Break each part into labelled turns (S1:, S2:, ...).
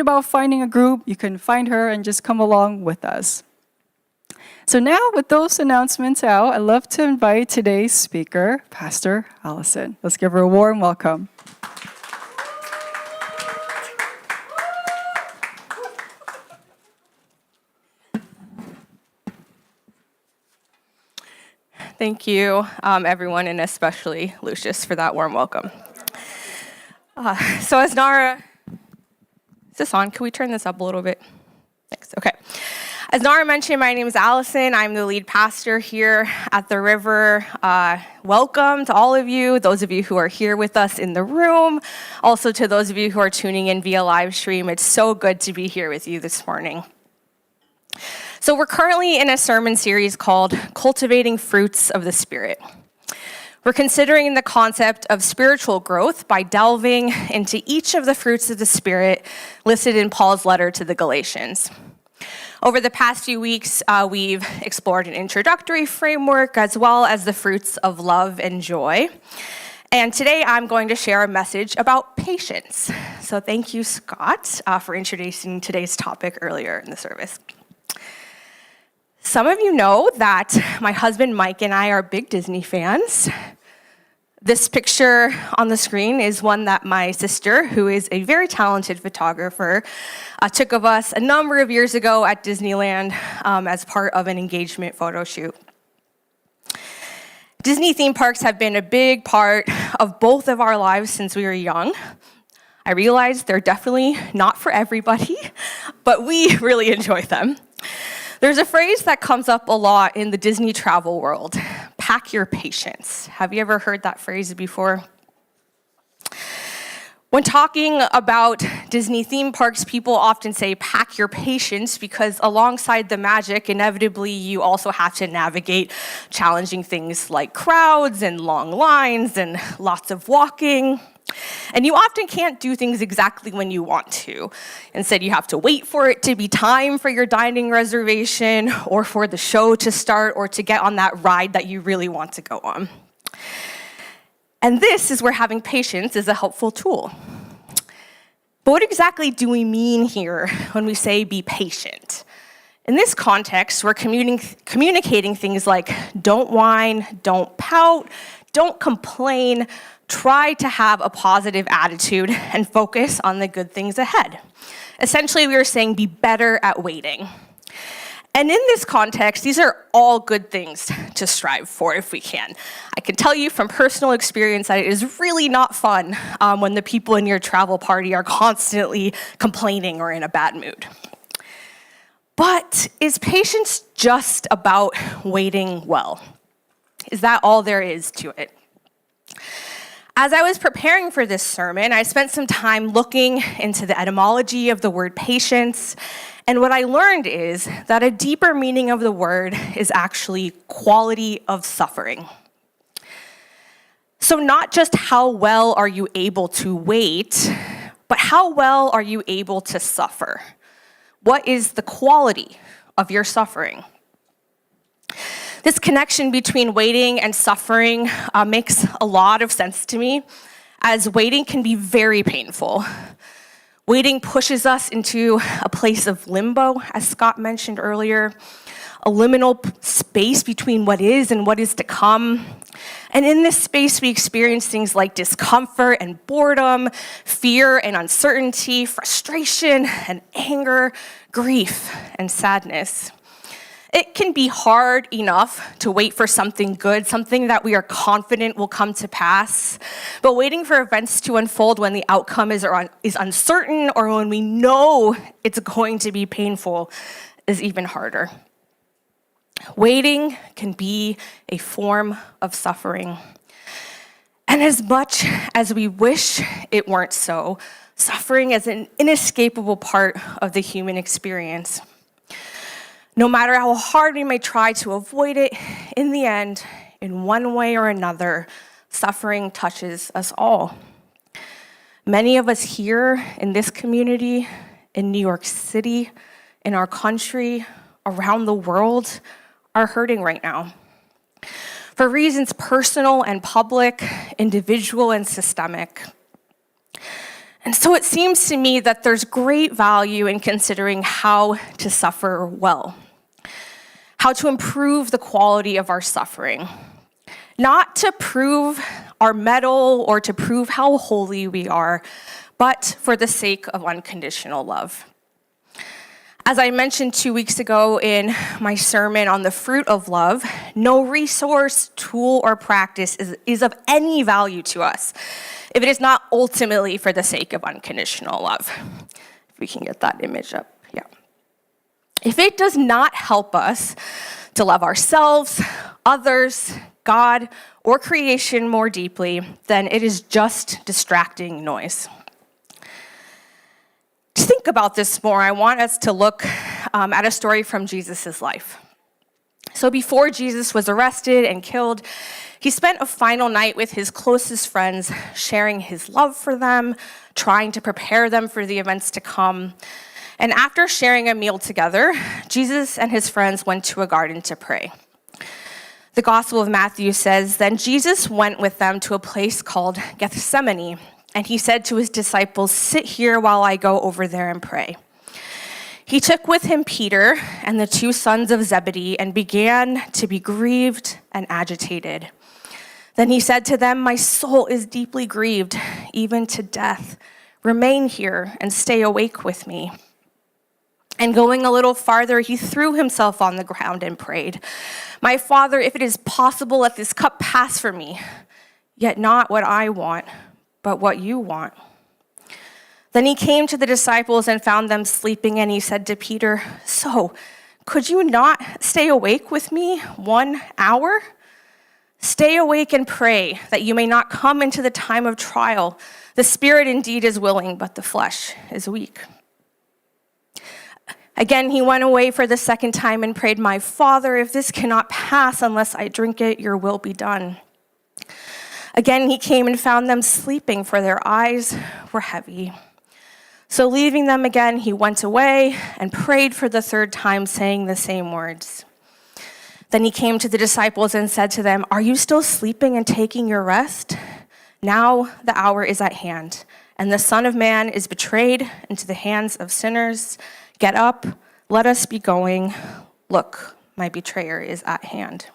S1: about finding a group, you can find her and just come along with us. So now, with those announcements out, I'd love to invite today's speaker, Pastor Alison. Let's give her a warm welcome.
S2: Thank you, everyone, and especially Lucius for that warm welcome. So as Nara, is this on? Can we turn this up a little bit? Thanks, okay. As Nara mentioned, my name is Alison. I'm the lead pastor here at the River. Welcome to all of you, those of you who are here with us in the room, also to those of you who are tuning in via live stream. It's so good to be here with you this morning. So we're currently in a sermon series called Cultivating Fruits of the Spirit. We're considering the concept of spiritual growth by delving into each of the fruits of the Spirit listed in Paul's letter to the Galatians. Over the past few weeks, we've explored an introductory framework as well as the fruits of love and joy. And today I'm going to share a message about patience. So thank you, Scott, for introducing today's topic earlier in the service. Some of you know that my husband Mike and I are big Disney fans. This picture on the screen is one that my sister, who is a very talented photographer, took of us a number of years ago at Disneyland as part of an engagement photo shoot. Disney theme parks have been a big part of both of our lives since we were young. I realize they're definitely not for everybody, but we really enjoy them. There's a phrase that comes up a lot in the Disney travel world, pack your patience. Have you ever heard that phrase before? When talking about Disney theme parks, people often say pack your patience because alongside the magic, inevitably you also have to navigate challenging things like crowds and long lines and lots of walking. And you often can't do things exactly when you want to. Instead, you have to wait for it to be time for your dining reservation or for the show to start or to get on that ride that you really want to go on. And this is where having patience is a helpful tool. But what exactly do we mean here when we say be patient? In this context, we're communicating things like don't whine, don't pout, don't complain. Try to have a positive attitude and focus on the good things ahead. Essentially, we are saying be better at waiting. And in this context, these are all good things to strive for if we can. I can tell you from personal experience that it is really not fun when the people in your travel party are constantly complaining or in a bad mood. But is patience just about waiting well? Is that all there is to it? As I was preparing for this sermon, I spent some time looking into the etymology of the word patience, and what I learned is that a deeper meaning of the word is actually quality of suffering. So not just how well are you able to wait, but how well are you able to suffer? What is the quality of your suffering? This connection between waiting and suffering makes a lot of sense to me, as waiting can be very painful. Waiting pushes us into a place of limbo, as Scott mentioned earlier, a liminal space between what is and what is to come. And in this space, we experience things like discomfort and boredom, fear and uncertainty, frustration and anger, grief and sadness. It can be hard enough to wait for something good, something that we are confident will come to pass, but waiting for events to unfold when the outcome is uncertain or when we know it's going to be painful is even harder. Waiting can be a form of suffering. And as much as we wish it weren't so, suffering is an inescapable part of the human experience. No matter how hard we may try to avoid it, in the end, in one way or another, suffering touches us all. Many of us here in this community, in New York City, in our country, around the world, are hurting right now. For reasons personal and public, individual and systemic. And so it seems to me that there's great value in considering how to suffer well, how to improve the quality of our suffering, not to prove our mettle or to prove how holy we are, but for the sake of unconditional love. As I mentioned 2 weeks ago in my sermon on the fruit of love, no resource, tool, or practice is of any value to us if it is not ultimately for the sake of unconditional love. If we can get that image up, yeah. If it does not help us to love ourselves, others, God, or creation more deeply, then it is just distracting noise. To think about this more, I want us to look at a story from Jesus' life. So before Jesus was arrested and killed, he spent a final night with his closest friends, sharing his love for them, trying to prepare them for the events to come. And after sharing a meal together, Jesus and his friends went to a garden to pray. The Gospel of Matthew says, "Then Jesus went with them to a place called Gethsemane, and he said to his disciples, 'Sit here while I go over there and pray.' He took with him Peter and the 2 sons of Zebedee and began to be grieved and agitated. Then he said to them, 'My soul is deeply grieved, even to death. Remain here and stay awake with me.' And going a little farther, he threw himself on the ground and prayed, 'My Father, if it is possible, let this cup pass from me. Yet not what I want, but what you want.' Then he came to the disciples and found them sleeping, and he said to Peter, 'So, could you not stay awake with me 1 hour? Stay awake and pray that you may not come into the time of trial. The spirit indeed is willing, but the flesh is weak.' Again, he went away for the second time and prayed, 'My Father, if this cannot pass unless I drink it, your will be done.' Again, he came and found them sleeping, for their eyes were heavy. So leaving them again, he went away and prayed for the third time, saying the same words. Then he came to the disciples and said to them, 'Are you still sleeping and taking your rest? Now the hour is at hand, and the Son of Man is betrayed into the hands of sinners. Get up, let us be going. Look, my betrayer is at hand.'"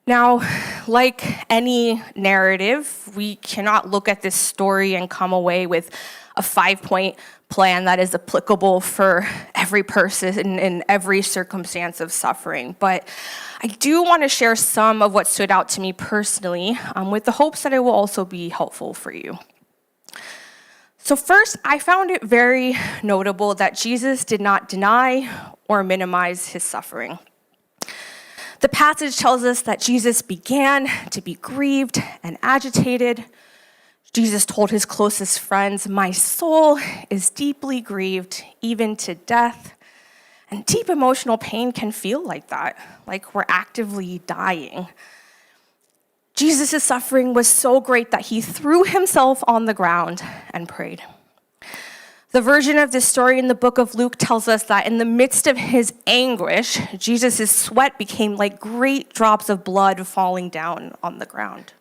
S2: Now, like any narrative, we cannot look at this story and come away with a 5-point plan that is applicable for every person in every circumstance of suffering. But I do want to share some of what stood out to me personally, with the hopes that it will also be helpful for you. So first, I found it very notable that Jesus did not deny or minimize his suffering. The passage tells us that Jesus began to be grieved and agitated. Jesus told his closest friends, "My soul is deeply grieved, even to death." And deep emotional pain can feel like that, like we're actively dying. Jesus' suffering was so great that he threw himself on the ground and prayed. The version of this story in the book of Luke tells us that in the midst of his anguish, Jesus' sweat became like great drops of blood falling down on the ground.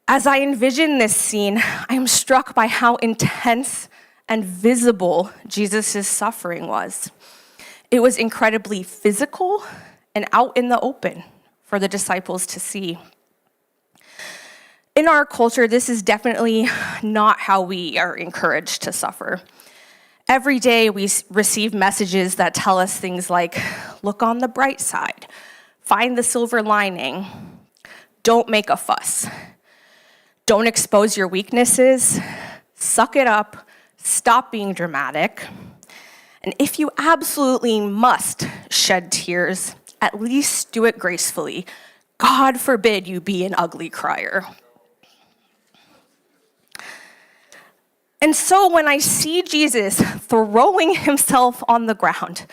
S2: As I envision this scene, I am struck by how intense and visible Jesus' suffering was. It was incredibly physical and out in the open for the disciples to see. In our culture, this is definitely not how we are encouraged to suffer. Every day we receive messages that tell us things like, look on the bright side, find the silver lining, don't make a fuss, don't expose your weaknesses, suck it up, stop being dramatic, and if you absolutely must shed tears, at least do it gracefully. God forbid you be an ugly crier. And so when I see Jesus throwing himself on the ground,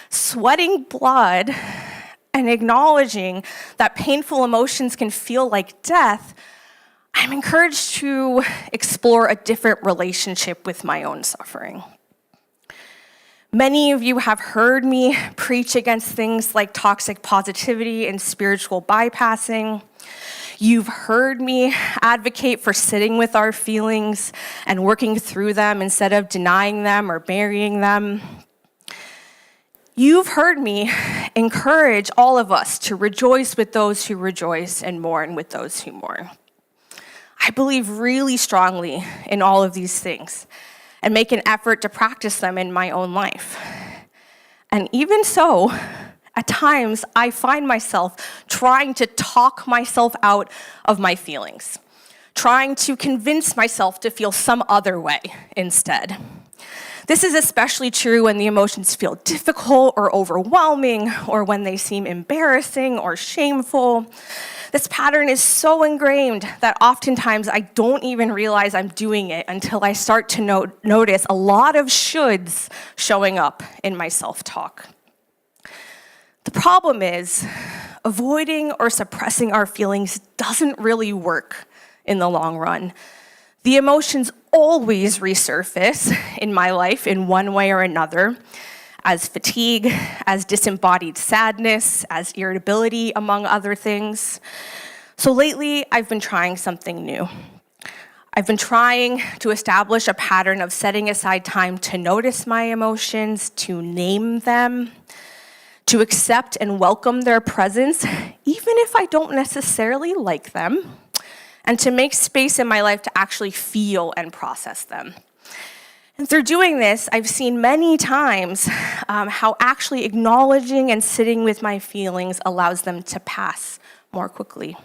S2: sweating blood, and acknowledging that painful emotions can feel like death, I'm encouraged to explore a different relationship with my own suffering. Many of you have heard me preach against things like toxic positivity and spiritual bypassing. You've heard me advocate for sitting with our feelings and working through them instead of denying them or burying them. You've heard me encourage all of us to rejoice with those who rejoice and mourn with those who mourn. I believe really strongly in all of these things and make an effort to practice them in my own life. And even so, at times, I find myself trying to talk myself out of my feelings, trying to convince myself to feel some other way instead. This is especially true when the emotions feel difficult or overwhelming, or when they seem embarrassing or shameful. This pattern is so ingrained that oftentimes I don't even realize I'm doing it until I start to notice a lot of shoulds showing up in my self-talk. The problem is, avoiding or suppressing our feelings doesn't really work in the long run. The emotions always resurface in my life in one way or another, as fatigue, as disembodied sadness, as irritability, among other things. So lately, I've been trying something new. I've been trying to establish a pattern of setting aside time to notice my emotions, to name them, to accept and welcome their presence, even if I don't necessarily like them, and to make space in my life to actually feel and process them. And through doing this, I've seen many times how actually acknowledging and sitting with my feelings allows them to pass more quickly.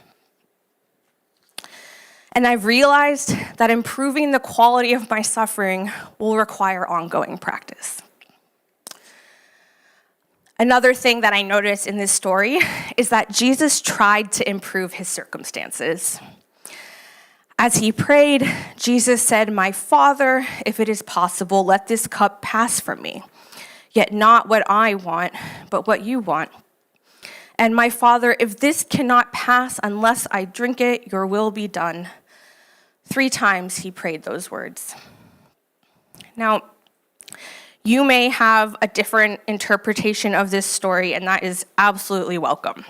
S2: And I've realized that improving the quality of my suffering will require ongoing practice. Another thing that I noticed in this story is that Jesus tried to improve his circumstances. As he prayed, Jesus said, "My Father, if it is possible, let this cup pass from me. Yet not what I want, but what you want. And my Father, if this cannot pass unless I drink it, your will be done." 3 times he prayed those words. Now, you may have a different interpretation of this story, and that is absolutely welcome.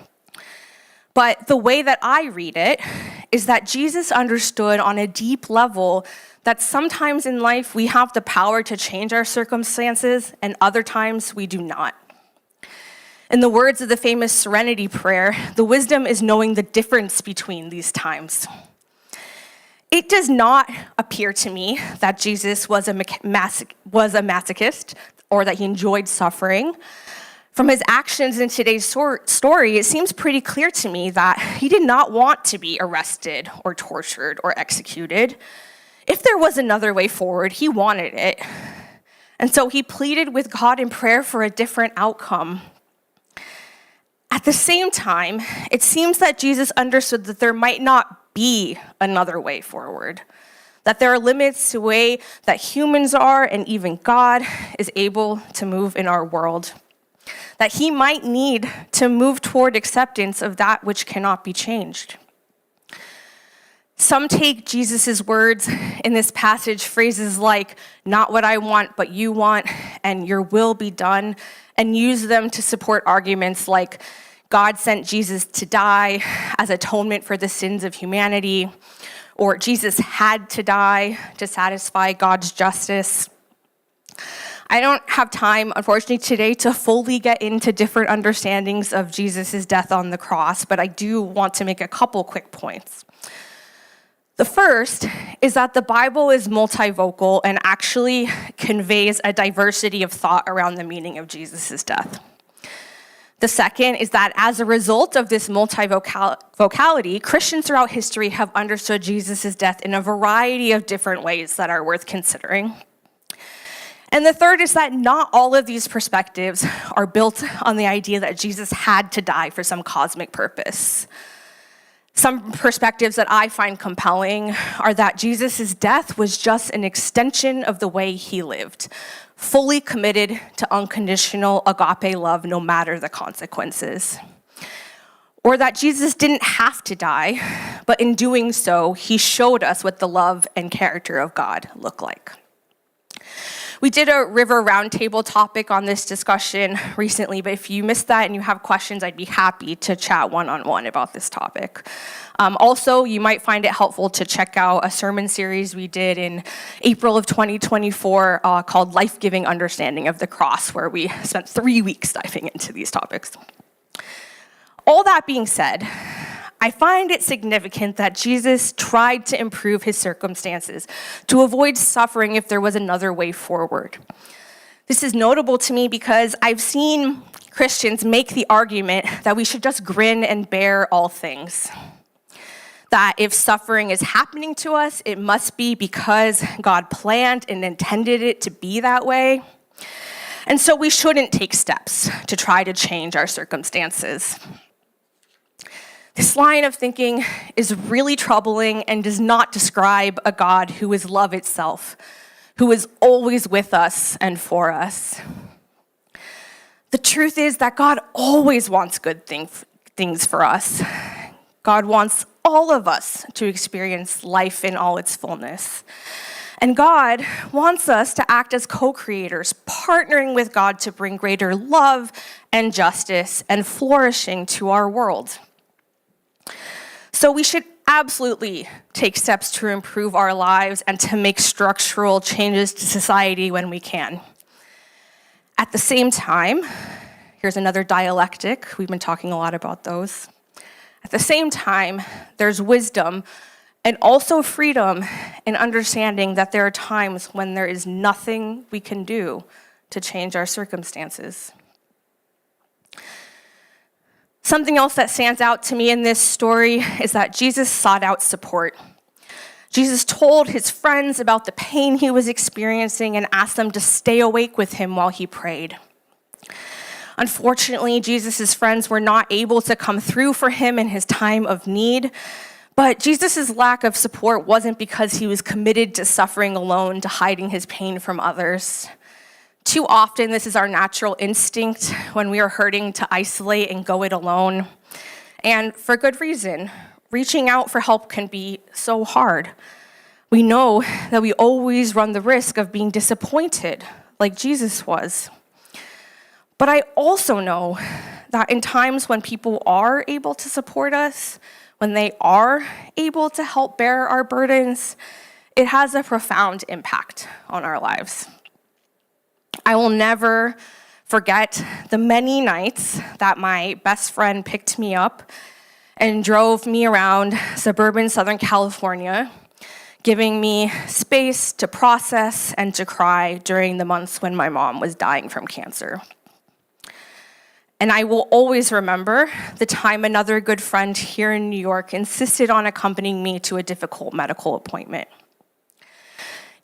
S2: But the way that I read it is that Jesus understood on a deep level that sometimes in life we have the power to change our circumstances, and other times we do not. In the words of the famous Serenity Prayer, the wisdom is knowing the difference between these times. It does not appear to me that Jesus was a masochist or that he enjoyed suffering. From his actions in today's story, it seems pretty clear to me that he did not want to be arrested or tortured or executed. If there was another way forward, he wanted it. And so he pleaded with God in prayer for a different outcome. At the same time, it seems that Jesus understood that there might not be another way forward, that there are limits to the way that humans are and even God is able to move in our world, that he might need to move toward acceptance of that which cannot be changed. Some take Jesus' words in this passage, phrases like, "not what I want, but you want," and "your will be done," and use them to support arguments like God sent Jesus to die as atonement for the sins of humanity, or Jesus had to die to satisfy God's justice. I don't have time, unfortunately, today to fully get into different understandings of Jesus' death on the cross, but I do want to make a couple quick points. The first is that the Bible is multivocal and actually conveys a diversity of thought around the meaning of Jesus' death. The second is that as a result of this multivocality, Christians throughout history have understood Jesus' death in a variety of different ways that are worth considering. And the third is that not all of these perspectives are built on the idea that Jesus had to die for some cosmic purpose. Some perspectives that I find compelling are that Jesus' death was just an extension of the way he lived, fully committed to unconditional agape love no matter the consequences. Or that Jesus didn't have to die, but in doing so, he showed us what the love and character of God look like. We did a River Roundtable topic on this discussion recently, but if you missed that and you have questions, I'd be happy to chat one-on-one about this topic. Also, you might find it helpful to check out a sermon series we did in April of 2024 called Life-Giving Understanding of the Cross, where we spent 3 weeks diving into these topics. All that being said, I find it significant that Jesus tried to improve his circumstances to avoid suffering if there was another way forward. This is notable to me because I've seen Christians make the argument that we should just grin and bear all things. That if suffering is happening to us, it must be because God planned and intended it to be that way. And so we shouldn't take steps to try to change our circumstances. This line of thinking is really troubling and does not describe a God who is love itself, who is always with us and for us. The truth is that God always wants good things for us. God wants all of us to experience life in all its fullness. And God wants us to act as co-creators, partnering with God to bring greater love and justice and flourishing to our world. So we should absolutely take steps to improve our lives and to make structural changes to society when we can. At the same time, here's another dialectic. We've been talking a lot about those. At the same time, there's wisdom and also freedom in understanding that there are times when there is nothing we can do to change our circumstances. Something else that stands out to me in this story is that Jesus sought out support. Jesus told his friends about the pain he was experiencing and asked them to stay awake with him while he prayed. Unfortunately, Jesus' friends were not able to come through for him in his time of need, but Jesus' lack of support wasn't because he was committed to suffering alone, to hiding his pain from others. Too often, this is our natural instinct when we are hurting to isolate and go it alone. And for good reason, reaching out for help can be so hard. We know that we always run the risk of being disappointed, like Jesus was. But I also know that in times when people are able to support us, when they are able to help bear our burdens, it has a profound impact on our lives. I will never forget the many nights that my best friend picked me up and drove me around suburban Southern California, giving me space to process and to cry during the months when my mom was dying from cancer. And I will always remember the time another good friend here in New York insisted on accompanying me to a difficult medical appointment.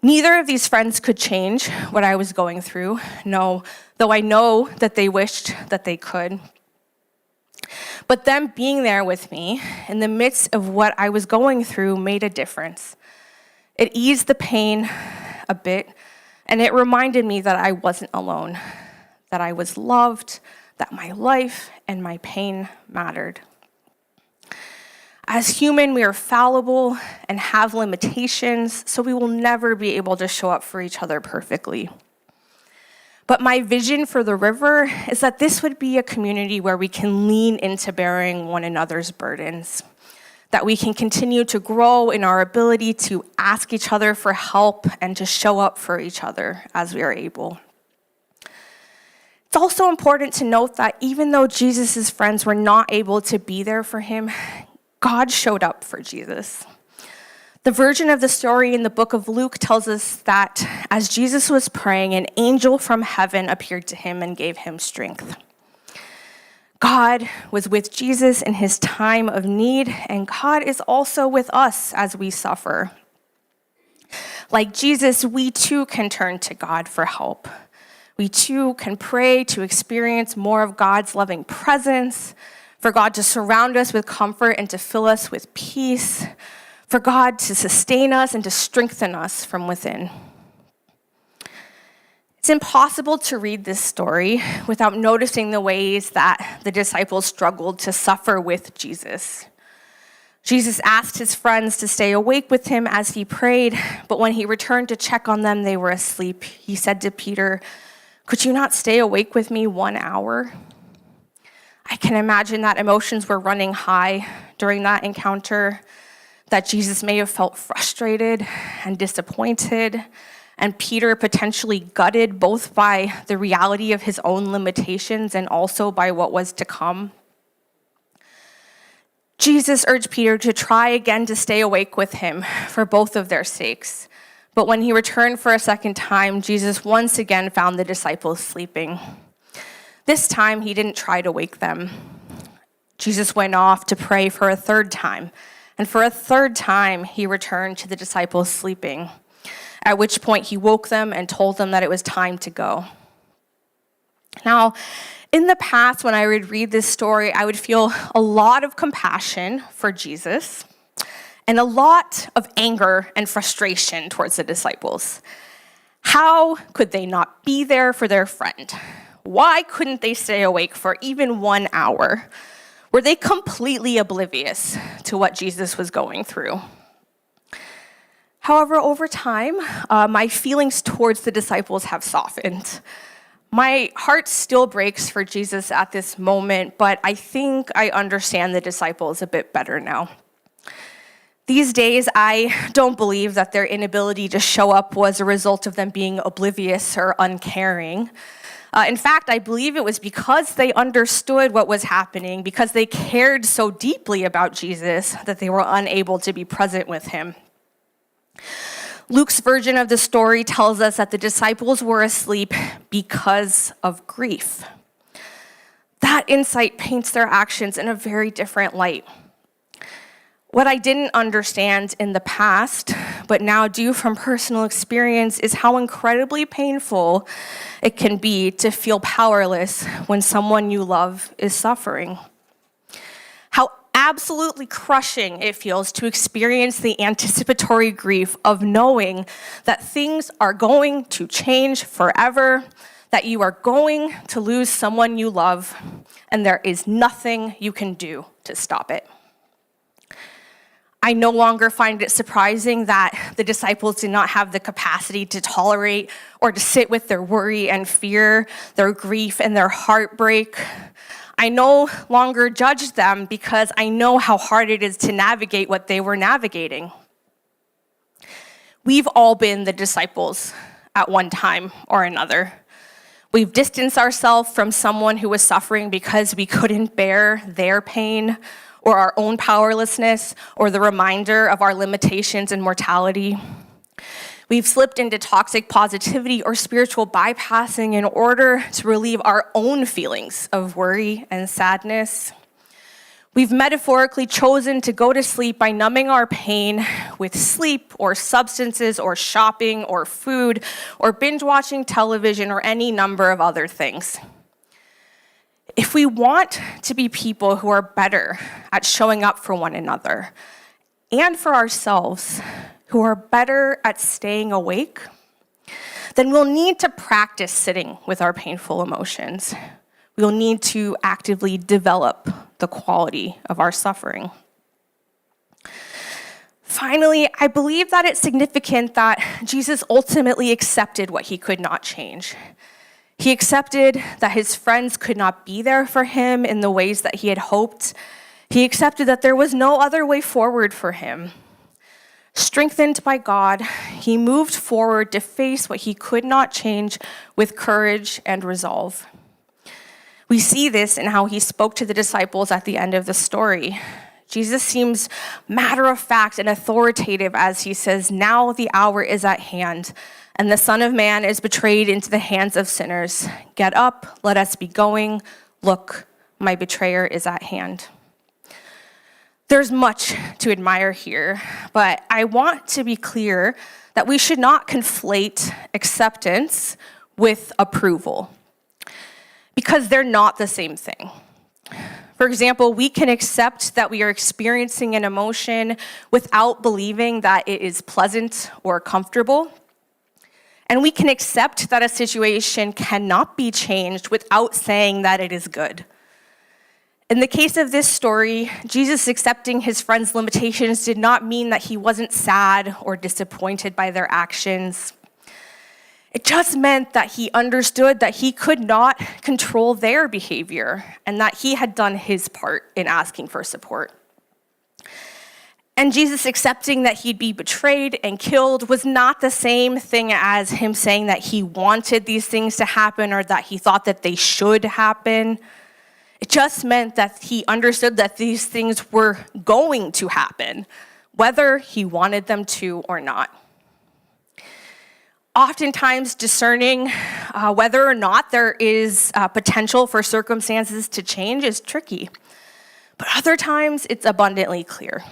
S2: Neither of these friends could change what I was going through, no, though I know that they wished that they could. But them being there with me in the midst of what I was going through made a difference. It eased the pain a bit, and it reminded me that I wasn't alone, that I was loved, that my life and my pain mattered. As human, we are fallible and have limitations, so we will never be able to show up for each other perfectly. But my vision for the river is that this would be a community where we can lean into bearing one another's burdens, that we can continue to grow in our ability to ask each other for help and to show up for each other as we are able. It's also important to note that even though Jesus' friends were not able to be there for him, God showed up for Jesus. The version of the story in the book of Luke tells us that as Jesus was praying, an angel from heaven appeared to him and gave him strength. God was with Jesus in his time of need, and God is also with us as we suffer. Like Jesus, we too can turn to God for help. We too can pray to experience more of God's loving presence, for God to surround us with comfort and to fill us with peace, for God to sustain us and to strengthen us from within. It's impossible to read this story without noticing the ways that the disciples struggled to suffer with Jesus. Jesus asked his friends to stay awake with him as he prayed, but when he returned to check on them, they were asleep. He said to Peter, "Could you not stay awake with me 1 hour?" I can imagine that emotions were running high during that encounter, that Jesus may have felt frustrated and disappointed, and Peter potentially gutted both by the reality of his own limitations and also by what was to come. Jesus urged Peter to try again to stay awake with him for both of their sakes. But when he returned for a second time, Jesus once again found the disciples sleeping. This time, he didn't try to wake them. Jesus went off to pray for a third time. And for a third time, he returned to the disciples sleeping, at which point he woke them and told them that it was time to go. Now, in the past, when I would read this story, I would feel a lot of compassion for Jesus and a lot of anger and frustration towards the disciples. How could they not be there for their friend? Why couldn't they stay awake for even 1 hour? Were they completely oblivious to what Jesus was going through? However, over time, my feelings towards the disciples have softened. My heart still breaks for Jesus at this moment, but I think I understand the disciples a bit better now. These days, I don't believe that their inability to show up was a result of them being oblivious or uncaring. In fact, I believe it was because they understood what was happening, because they cared so deeply about Jesus that they were unable to be present with him. Luke's version of the story tells us that the disciples were asleep because of grief. That insight paints their actions in a very different light. What I didn't understand in the past, but now do from personal experience, is how incredibly painful it can be to feel powerless when someone you love is suffering. How absolutely crushing it feels to experience the anticipatory grief of knowing that things are going to change forever, that you are going to lose someone you love, and there is nothing you can do to stop it. I no longer find it surprising that the disciples did not have the capacity to tolerate or to sit with their worry and fear, their grief and their heartbreak. I no longer judge them because I know how hard it is to navigate what they were navigating. We've all been the disciples at one time or another. We've distanced ourselves from someone who was suffering because we couldn't bear their pain or our own powerlessness or the reminder of our limitations and mortality. We've slipped into toxic positivity or spiritual bypassing in order to relieve our own feelings of worry and sadness. We've metaphorically chosen to go to sleep by numbing our pain with sleep or substances or shopping or food or binge watching television or any number of other things. If we want to be people who are better at showing up for one another and for ourselves, who are better at staying awake, then we'll need to practice sitting with our painful emotions. We'll need to actively develop the quality of our suffering. Finally, I believe that it's significant that Jesus ultimately accepted what he could not change. He accepted that his friends could not be there for him in the ways that he had hoped. He accepted that there was no other way forward for him. Strengthened by God, he moved forward to face what he could not change with courage and resolve. We see this in how he spoke to the disciples at the end of the story. Jesus seems matter-of-fact and authoritative as he says, "Now the hour is at hand, and the Son of Man is betrayed into the hands of sinners. Get up, let us be going. Look, my betrayer is at hand." There's much to admire here, but I want to be clear that we should not conflate acceptance with approval, because they're not the same thing. For example, we can accept that we are experiencing an emotion without believing that it is pleasant or comfortable. And we can accept that a situation cannot be changed without saying that it is good. In the case of this story, Jesus accepting his friend's limitations did not mean that he wasn't sad or disappointed by their actions. It just meant that he understood that he could not control their behavior and that he had done his part in asking for support. And Jesus accepting that he'd be betrayed and killed was not the same thing as him saying that he wanted these things to happen or that he thought that they should happen. It just meant that he understood that these things were going to happen, whether he wanted them to or not. Oftentimes, discerning whether or not there is potential for circumstances to change is tricky, but other times it's abundantly clear.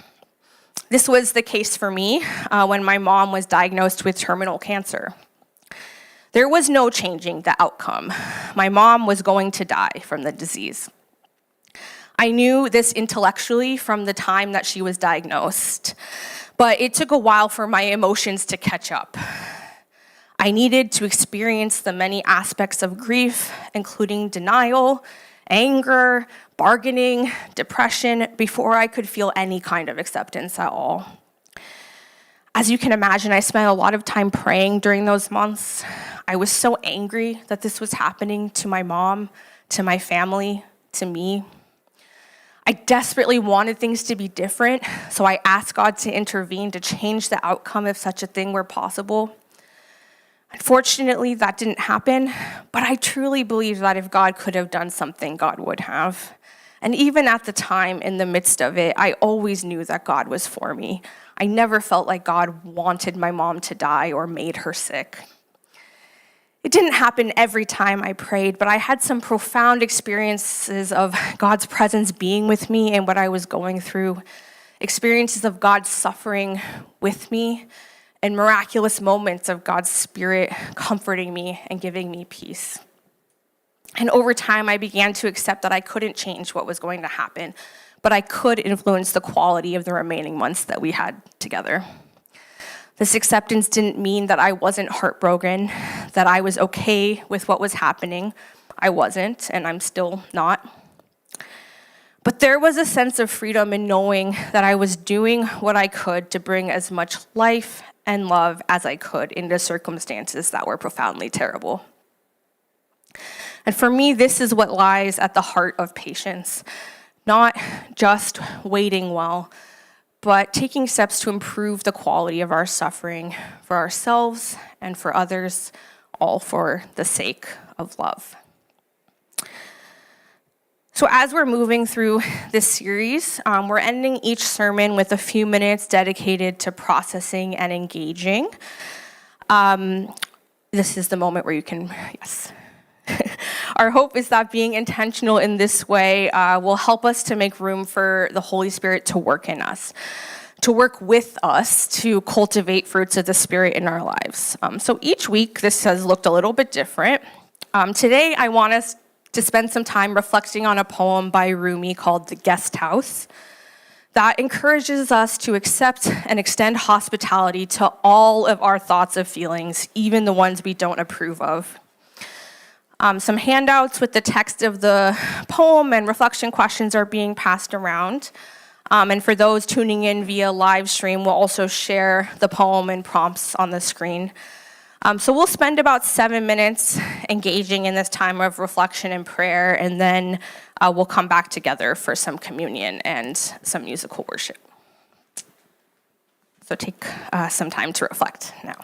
S2: This was the case for me when my mom was diagnosed with terminal cancer. There was no changing the outcome. My mom was going to die from the disease. I knew this intellectually from the time that she was diagnosed, but it took a while for my emotions to catch up. I needed to experience the many aspects of grief, including denial, anger, bargaining, depression, before I could feel any kind of acceptance at all. As you can imagine, I spent a lot of time praying during those months. I was so angry that this was happening to my mom, to my family, to me. I desperately wanted things to be different, so I asked God to intervene to change the outcome if such a thing were possible. Unfortunately, that didn't happen, but I truly believe that if God could have done something, God would have. And even at the time, in the midst of it, I always knew that God was for me. I never felt like God wanted my mom to die or made her sick. It didn't happen every time I prayed, but I had some profound experiences of God's presence being with me and what I was going through, experiences of God suffering with me, and miraculous moments of God's Spirit comforting me and giving me peace. And over time, I began to accept that I couldn't change what was going to happen, but I could influence the quality of the remaining months that we had together. This acceptance didn't mean that I wasn't heartbroken, that I was okay with what was happening. I wasn't, and I'm still not. But there was a sense of freedom in knowing that I was doing what I could to bring as much life and love as I could into circumstances that were profoundly terrible. And for me, this is what lies at the heart of patience, not just waiting well, but taking steps to improve the quality of our suffering for ourselves and for others, all for the sake of love. So as we're moving through this series, we're ending each sermon with a few minutes dedicated to processing and engaging. This is the moment where you can, yes. Our hope is that being intentional in this way will help us to make room for the Holy Spirit to work in us, to work with us to cultivate fruits of the Spirit in our lives. So each week, this has looked a little bit different. Today, I want us to spend some time reflecting on a poem by Rumi called The Guest House that encourages us to accept and extend hospitality to all of our thoughts and feelings, even the ones we don't approve of. Some handouts with the text of the poem and reflection questions are being passed around. And for those tuning in via live stream, we'll also share the poem and prompts on the screen. So we'll spend about 7 minutes engaging in this time of reflection and prayer, and then we'll come back together for some communion and some musical worship. So take some time to reflect now.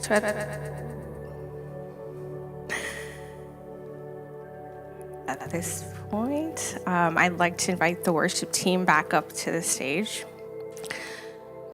S2: So at this point, I'd like to invite the worship team back up to the stage.